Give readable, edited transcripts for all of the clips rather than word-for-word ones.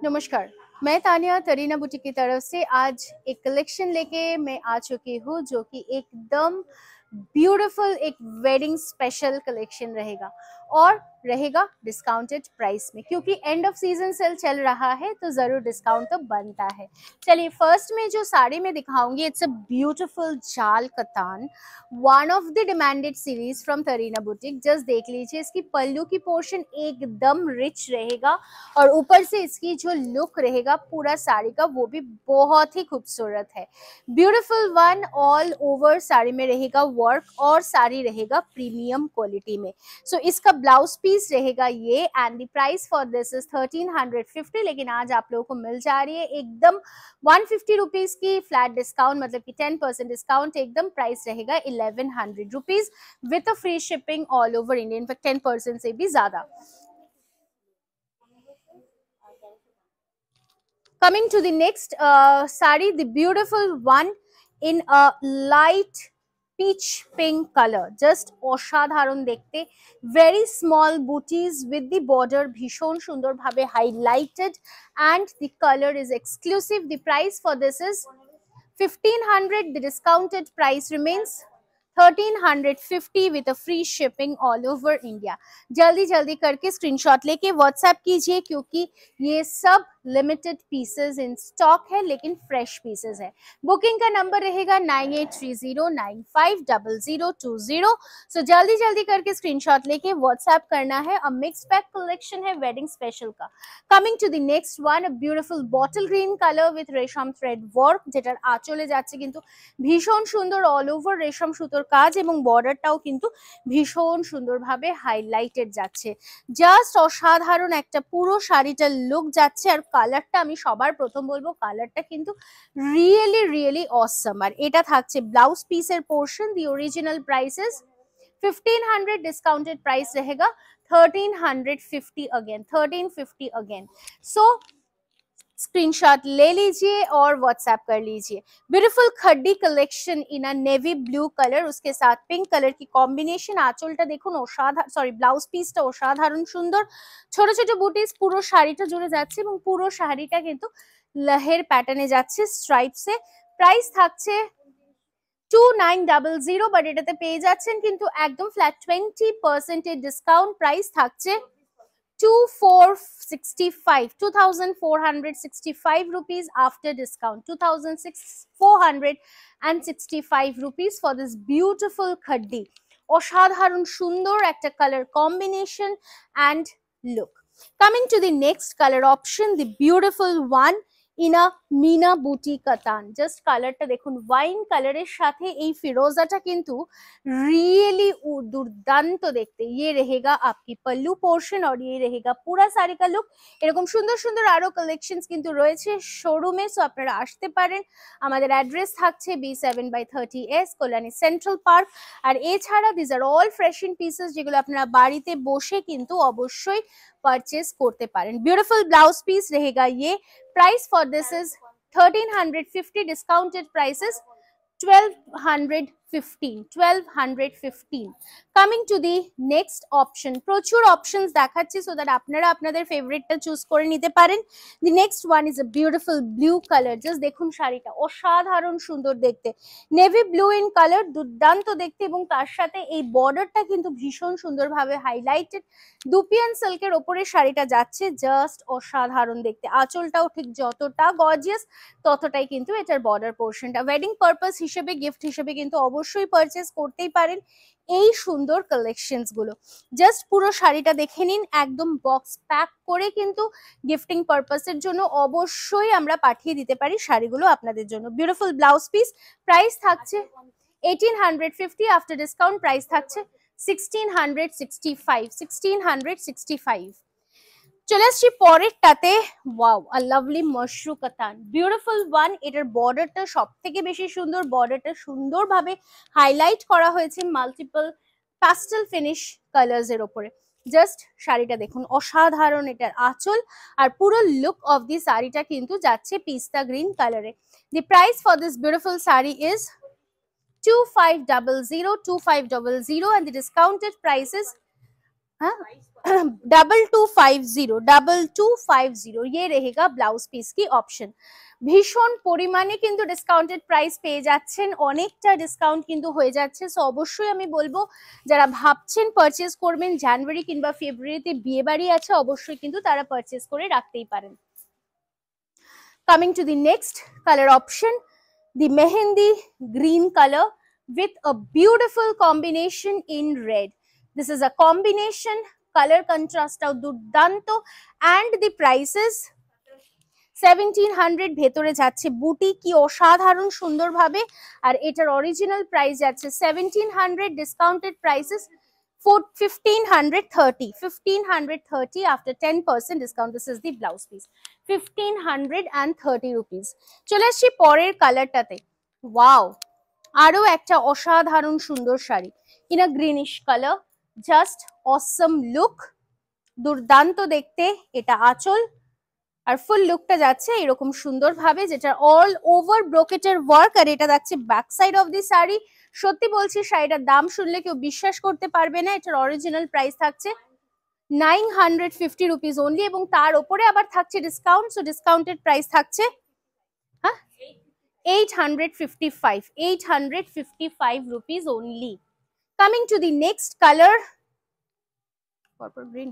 नमस्कार। मैं तानिया तरीना बुटीक की तरफ से आज एक कलेक्शन लेके मैं आ चुकी हूँ जो कि एकदम ब्यूटीफुल एक वेडिंग स्पेशल कलेक्शन रहेगा और रहेगा डिस्काउंटेड प्राइस में, क्योंकि एंड ऑफ सीजन सेल चल रहा है तो जरूर डिस्काउंट तो बनता है। चलिए, फर्स्ट में जो साड़ी मैं दिखाऊंगी, it's a beautiful jaal katan, one of the demanded series from Tarina boutique. Just देख लीजिए, इसकी पल्लू की पोर्शन एकदम रिच रहेगा और ऊपर से इसकी जो लुक रहेगा पूरा साड़ी का वो भी बहुत ही खूबसूरत है। Beautiful one, all over sari में रहेगा वर्क और साड़ी रहेगा प्रीमियम क्वालिटी में। सो इसका ब्लाउज पीस रहेगा ये, and the price for this is 1350, लेकिन आज आप लोगों को मिल जा रही है एकदम 150 रुपीज की फ्लैट डिस्काउंट, मतलब कि 10% डिस्काउंट। एकदम प्राइस रहेगा 1100 rupees with a free shipping all over India, in fact 10% से भी ज्यादा। Coming to the next sari, the beautiful one in a light peach pink color, just অসাধারণ দেখতে, very small booties with the border ভীষণ সুন্দরভাবে highlighted and the color is exclusive. The price for this is 1500. The discounted price remains 1350 with a free shipping all over India. जल्दी जल्दी करके screenshot लेके WhatsApp कीजिए, क्योंकि ये सब लिमिटेड पीसेस इन स्टॉक है, लेकिन फ्रेश पीसेस है। बुकिंग का नंबर रहेगा 9830950020। सो जल्दी जल्दी करके स्क्रीनशॉट लेके व्हाट्सएप करना है। अ मिक्स पैक कलेक्शन है वेडिंग स्पेशल का। Coming to the next one, a beautiful bottle green colour with resham thread work, যেটার আঁচলে যাচ্ছে কিন্তু ভীষণ সুন্দর অল ওভার রেশম সুতোর কাজ এবং বর্ডারটাও কিন্তু ভীষণ সুন্দরভাবে হাইলাইটেড যাচ্ছে। জাস্ট অসাধারণ একটা পুরো শাড়িটার লুক যাচ্ছে। আর কালারটা আমি সবার প্রথম বলবো, কালারটা কিন্তু রিয়েলি রিয়েলি অসম। আর এটা থাকছে ব্লাউজ পিসের portion. The original price is 1500, discounted price रहेगा 1350 अगेन, 1350 अगेन। सो स्क्रीनशॉट ले लीजिए और व्हाट्सएप कर लीजिए। Beautiful khaddi collection in a navy blue colour, उसके साथ पिंक कलर की कॉम्बिनेशन। आंचलটা দেখুন অসাধারণ, সরি ব্লাউজ পিসটা অসাধারণ সুন্দর। ছোট ছোট বুটিস পুরো শাড়িটা জুড়ে যাচ্ছে এবং পুরো শাড়িটা কিন্তু লহের প্যাটার্নে যাচ্ছে স্ট্রাইপসে। প্রাইস থাকছে 2900, বাট এটাতে পেয়ে যাচ্ছেন কিন্তু একদম ফ্ল্যাট 20% এর ডিসকাউন্ট। প্রাইস থাকছে 2465 rupees after discount, 2465 rupees for this beautiful khaddi. অসাধারণ সুন্দর একটা colour combination and look. Coming to the next color option, the beautiful one in a meena buti katan. Just কালারটা দেখুন, ওয়াইন কালারের সাথে এই ফিরোজাটা কিন্তু रियली দুর্দান্ত দেখতে। ये रहेगा आपकी पल्लू पोर्शन और ये रहेगा पूरा साड़ी का लुक। এরকম সুন্দর সুন্দর আরো কালেকশনস কিন্তু রয়েছে শোরুমে, সো আপনারা আসতে পারেন। আমাদের অ্যাড্রেস থাকছে B7/30S কল্যাণী সেন্ট্রাল পার্ক। আর এছাড়া this are all fresh in pieces, যেগুলো আপনারা বাড়িতে বসে কিন্তু অবশ্যই परचेज করতে পারেন। ब्यूटीफुल ब्लाउज पीस रहेगा ये। Price for this is 1350, discounted price is 1215। Coming to the next option, প্রচুর অপশনস দেখাচ্ছি সো দ্যাট আপনারা আপনাদের ফেভারিটটা চুজ করে নিতে পারেন। The next one is a beautiful blue colour. Just দেখুন শাড়িটা অসাধারণ সুন্দর দেখতে, নেভি ব্লু ইন কালার, দুর্দান্ত দেখতে এবং তার সাথে এই বর্ডারটা কিন্তু ভীষণ সুন্দরভাবে হাইলাইটেড। দুপিয়ান সিল্কের ওপরে শাড়িটা যাচ্ছে, জাস্ট অসাধারণ দেখতে। আঁচলটাও ঠিক যতটা গর্জিয়াস ততটাই কিন্তু এটার বর্ডার পোর্শনটা। ওয়েডিং পারপাস হিসেবে, গিফট হিসেবে কিন্তু অবশ্যই পারচেজ করতেই পারেন এই সুন্দর কালেকশনস গুলো। জাস্ট পুরো শাড়িটা দেখে নিন, একদম বক্স প্যাক করে কিন্তু গিফটিং পারপাসের জন্য অবশ্যই আমরা পাঠিয়ে দিতে পারি শাড়িগুলো আপনাদের জন্য। বিউটিফুল ব্লাউজ পিস, প্রাইস থাকছে 1850, আফটার ডিসকাউন্ট প্রাইস থাকছে 1665। চলে আসছি পরেরটাতে। ওয়াও, আ লাভলি মশরু কাতান, বিউটিফুল ওয়ান। এটার বর্ডারটা সব থেকে বেশি সুন্দর, বর্ডারটা সুন্দরভাবে হাইলাইট করা হয়েছে মাল্টিপল প্যাস্টেল ফিনিশ কালার্স এর ওপরে। জাস্ট শাড়িটা দেখুন অসাধারণ, এটার আঁচল আর পুরো লুক অফ দি শাড়িটা কিন্তু যাচ্ছে পিস্তা গ্রিন কালারে। দি price for this beautiful sari is 2500 and the discounted price is 2250 ये रहेगा ब्लाउज পিস की অপশন। ভীষণ পরিমাণে কিন্তু ডিসকাউন্টেড প্রাইস পেয়ে যাচ্ছেন, অনেকটা ডিসকাউন্ট কিন্তু হয়ে যাচ্ছে। সো অবশ্যই আমি বলবো যারা ভাবছেন পারচেজ করবেন, জানুয়ারি কিংবা ফেব্রুয়ারিতে বিয়ে বাড়ি আছে, অবশ্যই কিন্তু তারা পারচেজ করে রাখতেই পারেন। Coming to the next colour option, the mehendi green color with a beautiful combination in red. This is a combination, color contrast out durdanto, and the price is 1700 ভেতরে যাচ্ছে বুটি কি অসাধারণ সুন্দর ভাবে, আর এটার অরিজিনাল প্রাইস যাচ্ছে 1700, discounted prices 1530 after 10% discount. This is the blouse piece, 1530 rupees. চলে আসছি পরের কালারটাতে। ওয়াও, আরো একটা অসাধারণ সুন্দর sari in a greenish colour, just Assam look, দুর্দান্ত দেখতে। এটা আঁচল আর ফুল লুকটা যাচ্ছে এরকম সুন্দর ভাবে, যেটা অল ওভার ব্রোকেটের ওয়ার্ক, আর এটা যাচ্ছে back side of the sari. সত্যি বলছি শাড়িটার দাম শুনলে কেউ বিশ্বাস করতে পারবে না। এটার অরিজিনাল প্রাইস থাকছে 950 রুপিস অনলি, এবং তার উপরে আবার থাকছে ডিসকাউন্ট। সো ডিসকাউন্টেড প্রাইস থাকছে 855 rupees only. Coming to the next color, purple green,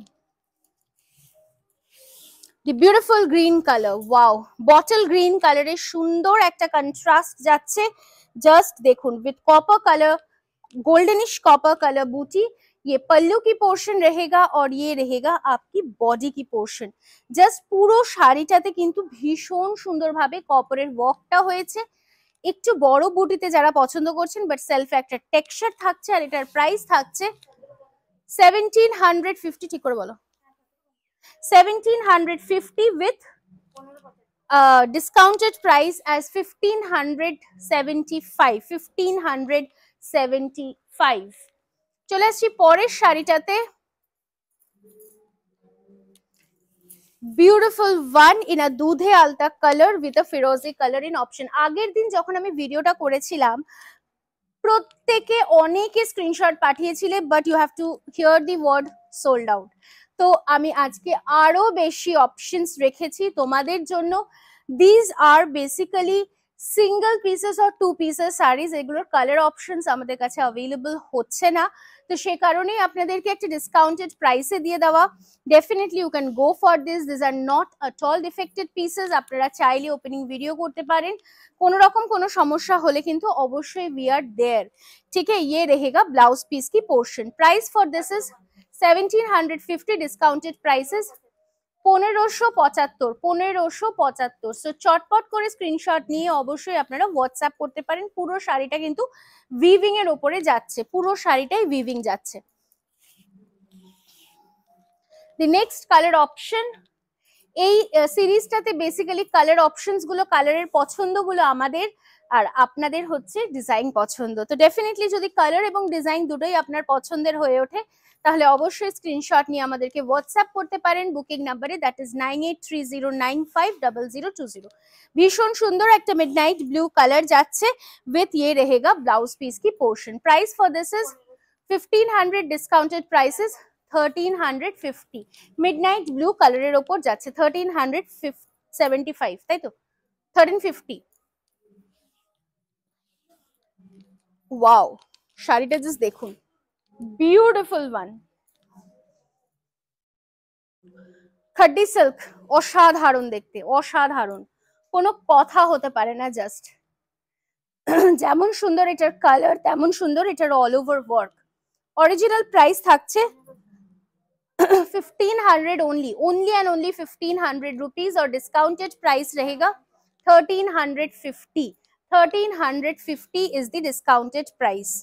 the beautiful green color. Wow, bottle green color এর সুন্দর একটা কন্ট্রাস্ট যাচ্ছে। জাস্ট দেখুন, with copper color, goldenish copper color booty, ये पल्लू की पोर्शन रहेगा और ये रहेगा आपकी बॉडी की पोर्शन। জাস্ট পুরো শাড়িটাতে কিন্তু ভীষণ সুন্দর ভাবে কপারের ওয়ার্কটা হয়েছে। একটু বড় বুটিতে যারা পছন্দ করছেন, বাট সেলফ একটা টেক্সচার থাকছে, আর এটার প্রাইস থাকছে 1750, ঠিক করে বলো, 1750 with discounted price as 1575। চলে আসছি পরের শাড়িটাতে। বিউটিফুল ওয়ান ইন আ দুধে আলতা কালার উইথ আ ফিরোজি কালার ইন অপশন। আগের দিন যখন আমি ভিডিওটা করেছিলাম প্রত্যেকে অনেকে স্ক্রিনশট পাঠিয়েছিলে, but you have to hear the word sold out. তো আমি আজকে আরো বেশি অপশনস রেখেছি তোমাদের জন্য। These are basically single pieces or two pieces saris, এগুলোর কালার অপশনস আমাদের কাছে অ্যাভেলেবল হচ্ছে না, তো সে কারণেই আপনাদেরকে একটা ডিসকাউন্টেড প্রাইসে দিয়ে দেওয়া। Definitely you can go for this আর not at all defected pieces. আপনারা চাইলে ওপেনিং ভিডিও করতে পারেন, কোনো রকম কোনো সমস্যা হলে কিন্তু অবশ্যই উই আর দেয়ার। ঠিক আছে, ये रहेगा ब्लाउज पीस की portion. Price for this is 1750, discounted prices 1575। So চটপট করে স্ক্রিনশট নিয়ে অবশ্যই আপনারা হোয়াটসঅ্যাপ করতে পারেন। পুরো শাড়িটা কিন্তু উইভিং এর উপরে যাচ্ছে, পুরো শাড়িটাই উইভিং যাচ্ছে। দি নেক্সট কালার অপশন, এই সিরিজটাতে বেসিক্যালি কালার অপশনস গুলো, কালারের পছন্দগুলো আমাদের আর আপনাদের হচ্ছে ডিজাইন পছন্দ। তো ডেফিনেটলি যদি কালার এবং ডিজাইন দুটোই আপনার পছন্দের হয়ে ওঠে, তাহলে অবশ্যই স্ক্রিনশট নিয়ে আমাদেরকে হোয়াটসঅ্যাপ করতে পারেন বুকিং নাম্বারে, দ্যাট ইজ 9830950020। ভীষণ সুন্দর একটা মিডনাইট ব্লু কালার যাচ্ছে উইথ ये रहेगा ব্লাউজ পিস की portion. Price for this is 1500, discounted prices 1350। Midnight blue কালারের ওপর যাচ্ছে 1375, তাই তো 1350। ওয়াও, শাড়িটা জাস্ট দেখুন, বিউটিফুল ওয়ান, খাড্ডি সিল্ক, অসাধারণ দেখতে, অসাধারণ, কোনো কথা হতে পারে না। জাস্ট যেমন সুন্দর এটার কালার, তেমন সুন্দর এটার all over work. Original price থাকছে 1500 only and only 1500 rupees, और डिस्काउंटेड प्राइस रहेगा 1350। 1350 is the discounted price,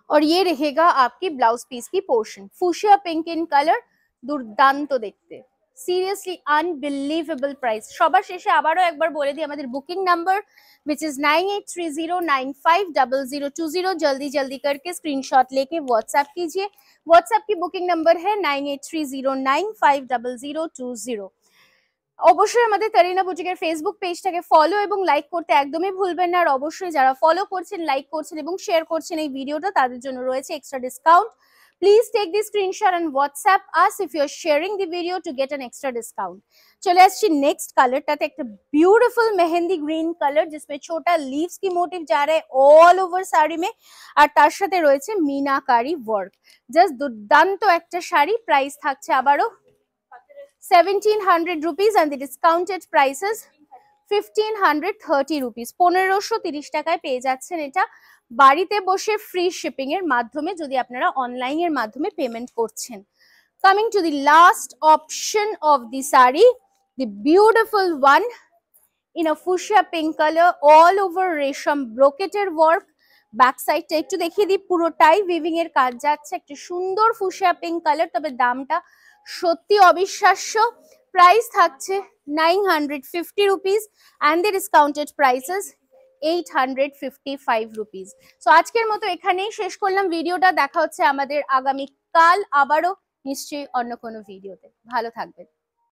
और ये रहेगा आपकी ब्लाउज पीस की portion. Fuchsia pink in colour, দুর্দান্ত দেখতে, সিরিয়াসলি আনবিলিভেবল প্রাইস। সবার শেষে আবারও একবার বলে দিই আমাদের বুকিং নাম্বার which is 9830950020। जल्दी जल्दी करके स्क्रीनशॉट लेके व्हाट्सएप कीजिए। व्हाट्सएप की बुकिंग नंबर है 9830950020। অবশ্যই আমাদের তারিনা বুটিকের ফেসবুক পেজটাকে ফলো এবং লাইক করতে একদমই ভুলবেন না। আর অবশ্যই যারা ফলো করছেন, লাইক করছেন এবং শেয়ার করছেন এই ভিডিওটা, তাদের জন্য রয়েছে extra discount Please take the screenshot and WhatsApp us if you're sharing the video to get an extra discount. चले আসছি नेक्स्ट कलरটাতে, একটা ब्यूटीफुल मेहंदी ग्रीन कलर जिसमें छोटा लीव्स की मोटिव जा रहा है ऑल ओवर साड़ी में, আর তার সাথে রয়েছে মিনাকারি ওয়ার্ক। জাস্ট দুর্দান্ত একটা শাড়ি। প্রাইস থাকছে আবারও 1700 rupees and the discounted prices 1530 rupees। 1530 টাকায় পেয়ে যাচ্ছেন এটা বাড়িতে বসে ফ্রি শিপিং এর মাধ্যমে, যদি আপনারা অনলাইন এর মাধ্যমে পেমেন্ট করছেন। Coming to the last option of the saree, the beautiful one in a fuchsia pink color, all over রেশম ব্রোকেটের ওয়ার্ক। ব্যাক সাইডটা একটু দেখিয়ে দিই, পুরোটাই উইভিং এর কাজ যাচ্ছে। একটা সুন্দর ফুশিয়া পিঙ্ক কালার, তবে দামটা সত্যি অবিশ্বাস্য। প্রাইস থাকছে 950 rupees and the discounted prices 855 rupees। So আজকের মতো এখানেই শেষ করলাম ভিডিওটা। দেখা হচ্ছে আমাদের আগামী কাল আবারও নিশ্চয়ই অন্য কোনো ভিডিওতে। ভালো থাকবেন।